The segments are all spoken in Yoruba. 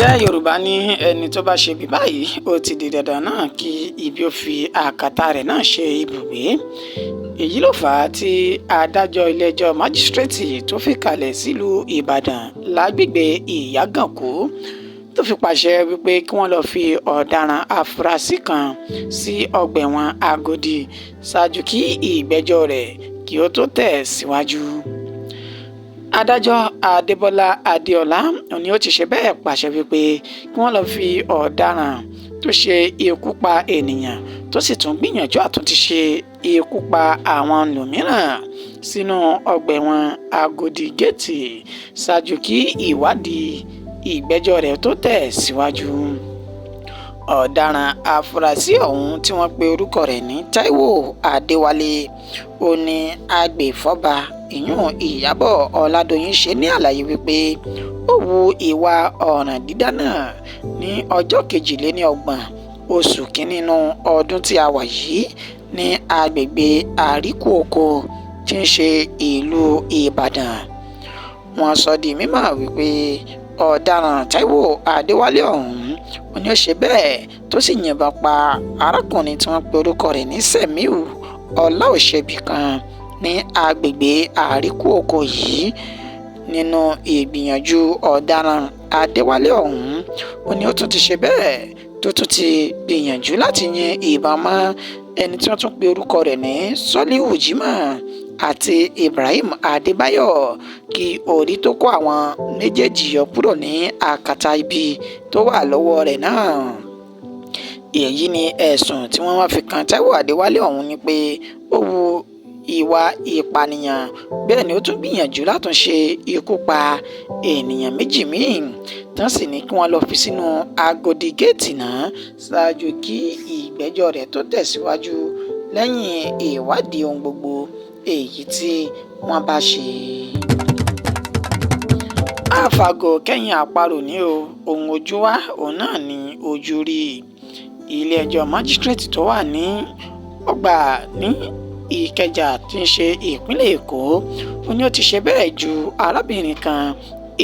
Ǹjẹ́ Yorùbá ní ẹni tó bá ṣe bí báyìí ó ti di dandan náà kí ibi ó fi àkàtà rẹ̀ náà ṣe ibùgbé. Èyí ló fà á tí adájọ́ ilé-ẹjọ́ májísírèètì tó fìkàlẹ̀ sílùú Ìbàdàn lágbègbè Ìyágànkù tó fi pàṣẹ wípé kí wọ́n lọ́ọ́ fi ọ̀daràn afurasí kan sí ọgbà ẹ̀wọ̀n Agodi ṣáájú kí ìgbẹ́jọ́ rẹ̀ kí ó tó tẹ̀ síwájú. Adájọ́ Adébọ́lá Adéọlá ni ó ti ṣe bẹ́ẹ̀ pàṣẹ wípé kí wọ́n lọ́ọ́ fi ọ̀daràn tó ṣe ikú pa ènìyàn tó sì tún gbìyànjú àtúntí ṣe ikú pa àwọn lòmíràn sínú ọgbà ẹ̀wọ̀n Agodi géètì ṣáájú kí ìwádìí ìgbẹ́jọ́ rẹ̀ tó tẹ̀ síwájú. Ọ̀daràn afurasí ọ̀hún tí wọ́n pe orúkọ rẹ̀ ní Táíwò Adéwálé ó ní agbèfọ́ba ìyún Ìyábọ̀ Ọládòyìn ṣe ní àlàyé wípé ó wu ìwà ọ̀ràn dídá náà ní ọjọ́ 22 oṣù kínní ọdún tí a wà yìí ní agbègbè Àríkú-Oko tí ń ṣe ìlú Ìbàdàn. Wọ́n sọ di mímọ̀ wípé ọ̀daràn Táíwò Adéwálé ọ̀hún ni ó ṣe bẹ́ẹ̀ tó sì yìnbọn pa arákùnrin tí wọ́n pe orúkọ rẹ̀ ní Sẹ̀míù Ọláòṣèbí kan ní agbègbè Àríkú-Oko yìí. Nínú ìgbìyànjú ọ̀daràn Adéwálé ọ̀hún ni ó tún ti ṣe bẹ́ẹ̀ tó tún ti gbìyànjú láti yin ìbọn mọ́ ẹni tí wọ́n tún pe orúkọ rẹ̀ ní Sọ́líhù Jímọ̀ àti Ibrahim Adébáyọ̀ kí orí tó kó àwọn méjèèjì yọ kúrò ní àkàtà ibi tó wà lọ́wọ́ rẹ̀ náà. Èyí ni ẹ̀sùn tí wọ́n wá fi kan Táíwò Adéwálé ọ̀hún ni pé ó wu ìwà ìpànìyàn bẹ́ẹ̀ ni ó tún gbìyànjú láti ṣe ikú pa ènìyàn méjì míì tán sì ní kí wọ́n lọ fi sínú Agodi géètì náà ṣáájú kí ìgbẹ́jọ́ rẹ̀ tó tẹ̀síwájú lẹ́yìn ìwádìí ohun gbogbo èyí tí wọ́n bá ṣe. Àfàgò kẹ́yìn àparò ní ohun ojú wa òun náà ní ojú rí. Ilé-ẹjọ́ májísírèètì tó wà ní ọgbà ní Ìkẹjà tí ń ṣe ìpínlẹ̀ Èkó ó ní ó ti ṣe bẹ́ẹ̀ ju arábìnrin kan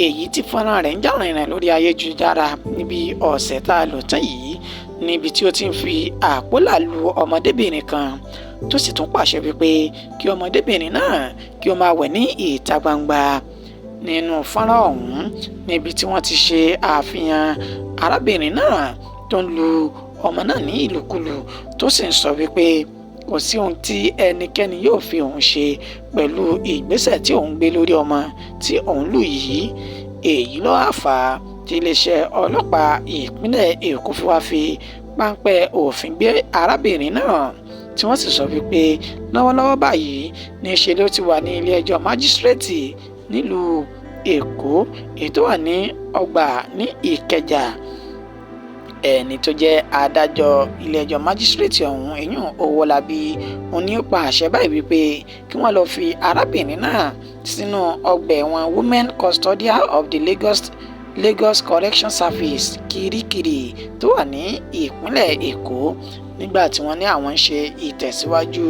èyí tí fọ́nrán rẹ̀ ń jà rìnrìn lórí ayélujára níbi ọ̀sẹ̀ tá a lò tán yìí níbi tí ó ti ń fi àpólà lu ọmọdébìnrin kan tó sì tún pàṣẹ wípé kí ọmọdébìnrin náà kí ó máa wẹ̀ ní ìta gbangba. Nínú fọ́nrán ọ̀hún níbi tí wọ́n ti ṣe àfihàn arábìnrin náà tó ń lu ọmọ náà ní ìlùkulù tó sì ń sọ wípé kò sí ohun tí ẹnikẹ́ni yóò fi òun ṣe pẹ̀lú ìgbésẹ̀ tí òun gbé lórí ọmọ tí òun lù yìí. Èyí ló wá fà á tí iléeṣẹ́ ọlọ́pàá ìpínlẹ̀ Èkó fi wá fi páńpẹ́ òfin gbé arábìnrin náà tí wọ́n sì sọ wípé lọ́wọ́lọ́wọ́ báyìí ní ṣe ló ti wà ní ilé-ẹjọ́ májísírèètì nílùú Èkó èyí tó wà ní ọgbà ní Ìkẹjà. Ẹni tó jẹ́ adájọ́ ilé-ẹjọ́ májísírèètì ọ̀hún Èyún Owólabí ní ó pa àṣẹ báyìí wípé kí wọ́n lọ fi arábìnrin náà sínú ọgbà ẹ̀wọ̀n Women Custodian of the Lagos Correction Service Kirikiri tó wà ní ìpínlẹ̀ Èkó nígbà tí wọ́n ní àwọn ń ṣe ìtẹ̀síwájú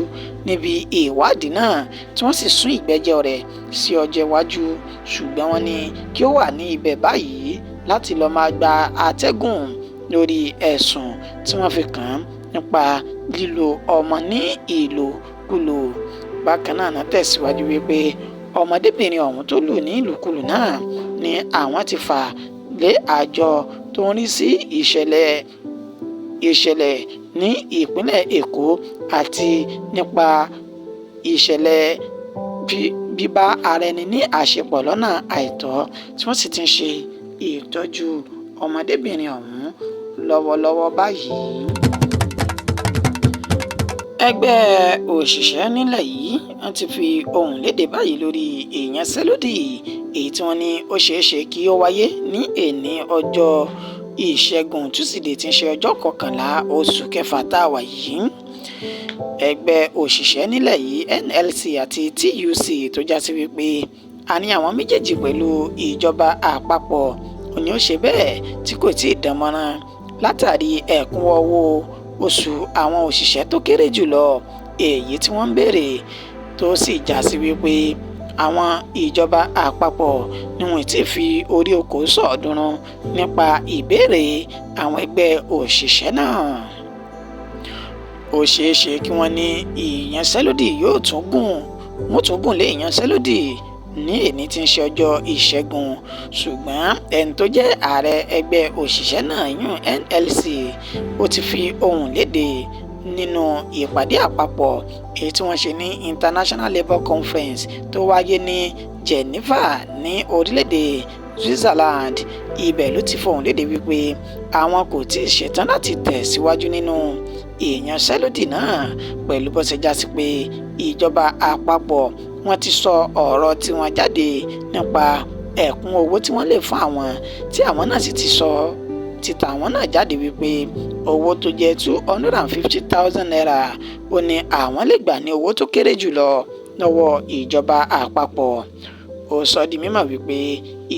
níbi ìwádìí náà tí wọ́n sì sún ìgbẹ́jọ́ rẹ̀ sí ọjọ́ iwájú ṣùgbọ́n wọ́n ní kí ó wà ní ibẹ̀ báyìí láti lọ́ọ́ máa gba atẹ́gùn lórí ẹ̀sùn tí wọ́n fi kàn án nípa lílo ọmọ ní ìlòkulò. Bákan náà tẹ̀síwájú wípé ọmọdébìnrin ọ̀hún tó lù ní ìlòkulò náà ni àwọn ti fà lé àjọ tó ń rí sí ìṣẹ̀lẹ̀ ní ìpínlẹ̀ Èkó àti nípa ìṣẹ̀lẹ̀ bíbá ara ẹni ní àṣepọ̀ lọ́nà àìtọ́ tí wọ́n sì ti ń ṣe ìtọ́jú ọmọdébìnrin ọ̀hún lọ́wọ́lọ́wọ́ báyìí. Ẹgbẹ́ òṣìṣẹ́ nílẹ̀ yìí wọ́n ti fi ohùn léde báyìí lórí ìyanṣẹ́lódì èyí tí wọ́n ní ó ṣeéṣe kí ó wáyé ní èní ọjọ́ Ìṣẹ́gun Túsídéé tí ń ṣe ọjọ́ 11 oṣù kẹfà tá a wà yìí. Ẹgbẹ́ òṣìṣẹ́ nílẹ̀ yìí NLC àti TUC tó já sí wípé a ní àwọn méjèèjì pẹ̀lú ìjọba àpapọ̀ òní ó ṣe bẹ́ẹ̀ tí kò tí ì dánmọ́rán látàrí ẹ̀kúnwọ́ owó oṣù àwọn òṣìṣẹ́ tó kéré jùlọ èyí tí wọ́n ń béèrè tó sì já sí wípé àwọn ìjọba àpapọ̀ ni wọ́n ti fi orí oko sọ̀ọ́dúnrún nípa ìbéèrè àwọn ẹgbẹ́ òṣìṣẹ́ náà. Ó ṣeé ṣe kí wọ́n ní ìyanṣẹ́lódì wọ́n tún gùn lé ìyanṣẹ́lódì ní èní tí ń ṣe ọjọ́ ìṣẹ́gun, ṣùgbọ́n ẹni tó jẹ́ ààrẹ ẹgbẹ́ òṣìṣẹ́ náà yún NLC ó ti fi ohùn léde nínú ìpàdé àpapọ̀ èyí tí wọ́n ṣe ní International Labour Conference tó wáyé ní Geneva ní orílẹ̀-èdè Switzerland. Ibẹ̀ ló ti fohùn léde wípé àwọn kò tí ì ṣetán láti tẹ̀síwájú nínú ìyanṣẹ́lódì náà pẹ̀lú bó ṣe já sí pé ìjọba àpapọ̀ wọ́n ti sọ ọ̀rọ̀ tí wọ́n jáde nípa ẹ̀kún owó tí wọ́n lè fún àwọn tí àwọn náà sì ti sọ títà àwọn náà jáde wípé owó tó jẹ́ 250,000 naira ó ní àwọn lè gbà ní owó tó kéré jùlọ lọ́wọ́ ìjọba àpapọ̀. Ó sọ di mímọ̀ wípé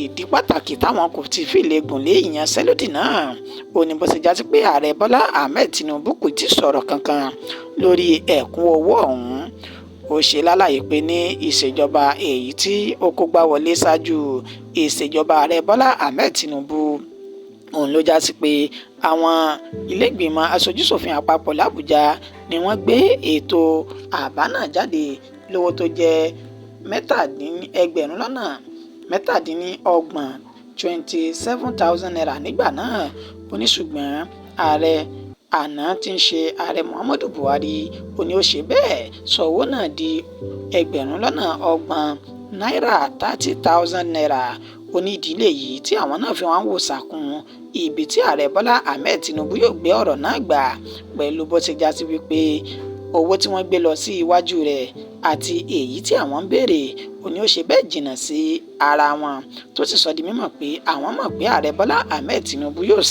ìdí pàtàkì táwọn kò ti fi lè gùn lé ìyanṣẹ́lódì náà ó ní bó ṣe já sí pé ààrẹ Bọ́lá Ahmed Tinubu kò tí sọ̀rọ̀ kankan lórí ẹ̀kún owó ọ̀hún. Ó ṣe lálàyé pé ní ìṣèjọba èyí tí ó kógbá wọlé ṣáájú ìṣèjọba ààrẹ Bọ́lá Ahmed Tinubu òun ló já sí pé àwọn ilé-ìgbìmọ̀ aṣojúṣòfin àpapọ̀ l'Àbújá ni wọ́n gbé ètò àbá náà jáde lówó tó jẹ́ ẹgbẹ̀rún lọ́nà mẹ́tàdínlọ́gbọ̀n 27,000 naira nígbà náà. Ó ní ṣùgbọ́n ààrẹ àná tí ń ṣe ààrẹ Muhammadu Buhari ó ní ó ṣe bẹ́ẹ̀ sọ owó náà di ẹgbẹ̀rún lọ́nà ọgbọ̀n náírà 30,000 naira. Ó ní ìdílé yìí tí àwọn náà fi wọ́n wò sàkún ibi tí ààrẹ Bọ́lá Ahmed Tinubu yóò gbé ọ̀rọ̀ náà gbà pẹ̀lú bó ṣe já sí wípé owó tí wọ́n gbé lọ sí iwájú rẹ̀ àti èyí tí àwọn ń béèrè ó ní ó ṣe bẹ́ẹ̀ jìnnà sí ara wọn, tó sì sọ di mímọ̀ pé àwọn mọ̀ pé ààrẹ Bọ́lá Ahmed Tinubu yóò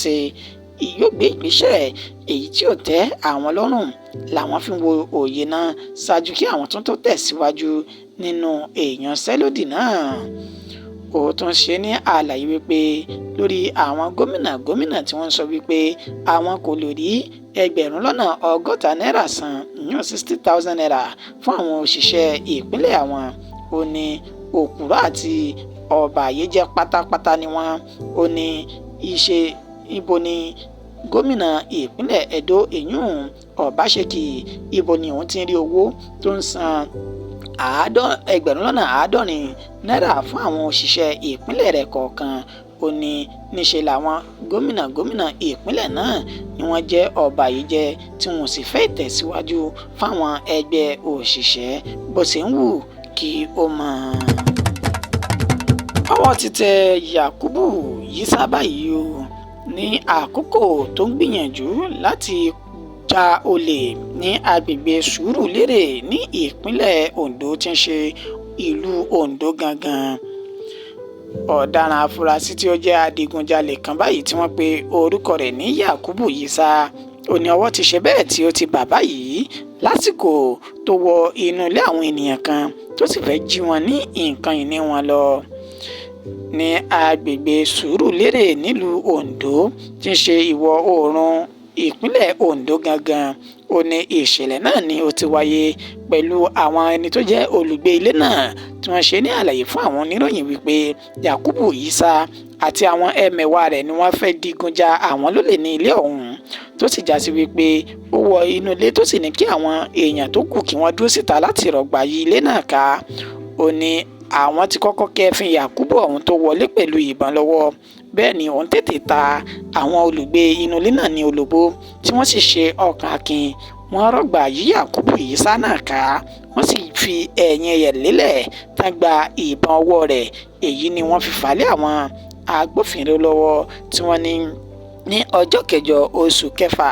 gbé ìgbésẹ̀ èyí tí ò tẹ́ àwọn lọ́rùn làwọn fi ń wo òye náà ṣáájú kí àwọn tó tẹ̀síwájú nínú ìyanṣẹ́lódì náà. Ó tún ṣe ní àlàyé wípé lórí àwọn gómìnà tí wọ́n sọ wípé àwọn kò lè rí ẹgbẹ̀rún lọ́nà ọgọ́ta náírà san ìyún 60,000 naira fún àwọn òṣìṣẹ́ ìpínlẹ̀ àwọn. Ó ní òpùrọ́ àti ọ̀bàyéjẹ́ pátápátá ni wọ́n. Ó ní ibo ni gómìnà ìpínlẹ̀ Edo ìyún Ọbaṣẹ́kì ibo ni òun ti ń rí owó tó ń san ẹgbẹ̀rún lọ́nà àádọ́rin náírà fún àwọn òṣìṣẹ́ ìpínlẹ̀ rẹ̀ kọ̀ọ̀kan. Ó ní níṣe làwọn gómìnà ìpínlẹ̀ náà ni wọ́n jẹ́ ọ̀bàyéjẹ́ tí wọ́n sì fẹ́ ìtẹ̀síwájú fáwọn ẹgbẹ́ òṣìṣẹ́ bó ṣe ń wù kí ó mọ̀. Ọwọ́ ti tẹ Yakubu Yisa báyìí o ní àkókò tó ń gbìyànjú láti ja olè ní agbègbè Sùúrùlérè ní ìpínlẹ̀ Ondo tí ń ṣe ìlú Ondo gangan. Ọ̀daràn afurasí tí ó jẹ́ adigunjalè kan báyìí tí wọ́n pe orúkọ rẹ̀ ní Yakubu Yisa ó ní ọwọ́ ti ṣe bẹ́ẹ̀ tí ó ti bà báyìí lásìkò tó wọ inú ilé àwọn ènìyàn kan tó sì fẹ́ jí wọn ní nǹkan ìní wọn lọ ní agbègbè Sùúrùlérè nílùú Ondo tí ń ṣe ìwọ̀ oòrùn ìpínlẹ̀ Ondo gangan. Ó ní ìṣẹ̀lẹ̀ náà ni ó ti wáyé pẹ̀lú àwọn ẹni tó jẹ́ olùgbé ilé náà tí wọ́n ṣe ní àlàyé fún àwọn oníròyìn wípé Yakubu Yisa àti àwọn ẹmẹ̀wà rẹ̀ ni wọ́n fẹ́ digun ja àwọn lólè ní ilé ọ̀hún, tó sì já sí wípé ó wọ inú ilé tó sì ní kí àwọn èèyàn tó kù kí wọ́n dúró síta láti rọ̀gbà yí ilé náà ká. Ó ní àwọn ti kọ́kọ́ kẹ́fín Yakubu ọ̀hún tó wọlé pẹ̀lú ìbọn lọ́wọ́, bẹ́ẹ̀ ni òun tètè ta àwọn olùgbé inú ilé náà ní olóbó tí wọ́n sì ṣe ọkàn akin. Wọ́n rọ̀gbà yí Yakubu Yisa náà ká, wọ́n sì fi ẹ̀yìn rẹ̀ lélẹ̀ tán gba ìbọn ọwọ́ rẹ̀. Èyí ni wọ́n fi fà lé àwọn agbófinró lọ́wọ́ tí wọ́n ní ọjọ́ kẹjọ oṣù kẹfà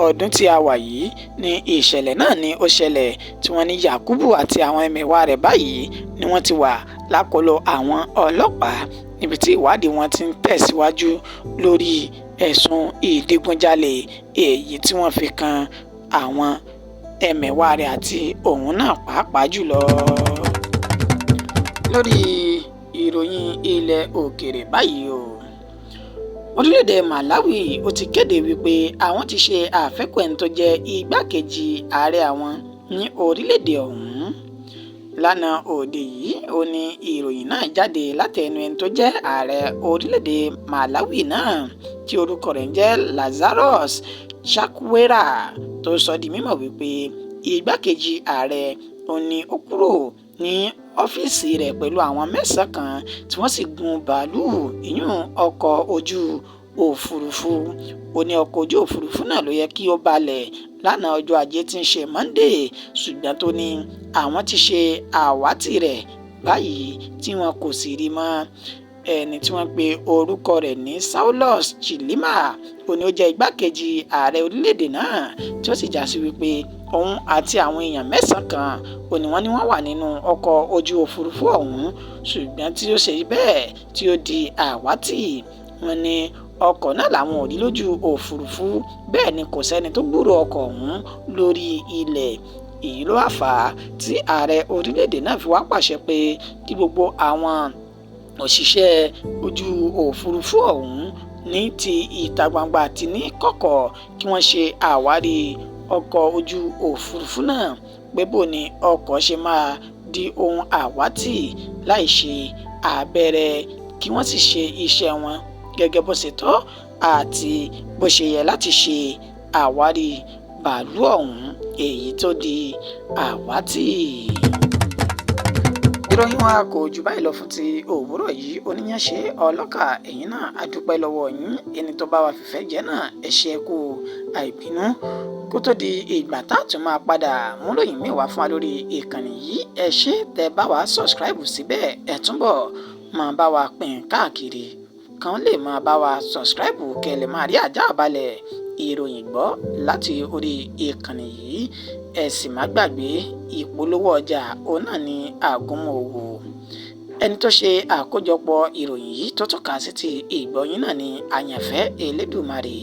ọdún tí a wà yìí ní ìṣẹ̀lẹ̀ náà ni ó ṣẹlẹ̀ tí wọ́n ní Yakubu àti àwọn ẹmẹ̀wà rẹ̀ báyìí ni wọ́n ti wà lákọlò àwọn ọlọ́pàá níbi tí ìwádìí wọn ti ń tẹ̀síwájú lórí ẹ̀sùn ìdigunjalè èyí tí wọ́n fi kan àwọn ẹmẹ̀wà rẹ̀ àti òun náà pàápàá jùlọ. Lórí ìròyìn ilẹ̀ òkèèrè báyìí o, orílẹ̀-èdè Malawi ó ti kéde wípé àwọn ti ṣe àfẹ́kù ẹni tó jẹ́ igbákejì ààrẹ àwọn ní orílẹ̀-èdè ọ̀hún lánàá òde yìí ó ní ìròyìn náà jáde látẹnu ẹni tó jẹ́ ààrẹ orílẹ̀-èdè Malawi náà tí orúkọ rẹ̀ ń jẹ́ Lazarus Chakwera tó sọ di mímọ̀ wípé igbákejì ààrẹ ó ní ó kúrò ní ọ́fíìsì rẹ̀ pẹ̀lú àwọn mẹ́sàn-án kan tí wọ́n sì gun bàálù ìyún ọkọ̀ ojú òfurufú. Ó ní ọkọ̀ ojú òfurufú náà ló yẹ kí ó balẹ̀ lánàá ọjọ́ ajé tí ń ṣe Monday, ṣùgbọ́n tó ní àwọn ti ṣe àwátì rẹ̀ báyìí tí wọn kò sì rí mọ́. Ẹni tí wọ́n pe orúkọ rẹ̀ ní Saulus Chilima ó ní ó jẹ́ igbákejì ààrẹ orílẹ̀-èdè náà tí ó sì já sí wípé òun àti àwọn èèyàn mẹ́sàn-án kan ó ní wọ́n wà nínú ọkọ̀ ojú òfurufú ọ̀hún, ṣùgbọ́n tí ó ṣe bẹ́ẹ̀ tí ó di àwátì. Wọ́n ní ọkọ̀ náà làwọn ò rí lójú òfurufú, bẹ́ẹ̀ ni kò sẹ́ni tó gbúròó ọkọ̀ ọ̀hún lórí ilẹ̀. Èyí ló wá fà á tí ààrẹ orílẹ̀-èdè náà fi wá pàṣẹ pé kí gbogbo àwọn òṣìṣẹ́ ojú òfurufú ọ̀hún ní ti ìta gbangba àti ní kọ̀kọ̀ kí wọ́n ṣe àwárí ọkọ̀ ojú òfurufú náà, pé bò ni ọkọ̀ ṣe máa di ohun àwátì láì ṣe àbẹ̀rẹ̀, kí wọ́n sì ṣe iṣẹ́ wọn gẹ́gẹ́ bó ṣe tọ́ àti bó ṣe yẹ láti ṣe àwárí bàálù ọ̀hún èyí tó di àwátì. Ìròyìn wa kò jù báyìí lọ fún ti òwúrọ̀ yìí. Oníyànṣe ọlọ́kà ẹ̀yin náà a dúpẹ́ lọ́wọ́ yín, ẹni tó bá wa fìfẹ́ jẹ́ náà ẹ ṣé kú àìbínú. Kó tó di ìgbà tá a tún máa padà mú ròyìn míì wá fún wa lórí ìkànnì yìí, ẹ ṣé tẹ́ bá wa subscribe síbẹ̀, ẹ túnbọ̀ máa bá wa pín káàkiri kan lè máa bá wa subscribe kẹ́ lè máa rí àjààbálẹ̀ ìròyìn gbọ́ láti orí ìkànnì yìí. Ẹ sì má gbàgbé ìpolówó ọjà òun náà ní àgúnmu òwò. Ẹni tó ṣe àkójọpọ̀ ìròyìn yìí tó tọ́ka sí ti ìgbọ́yín náà ní àyànfẹ́ Elédùmarè.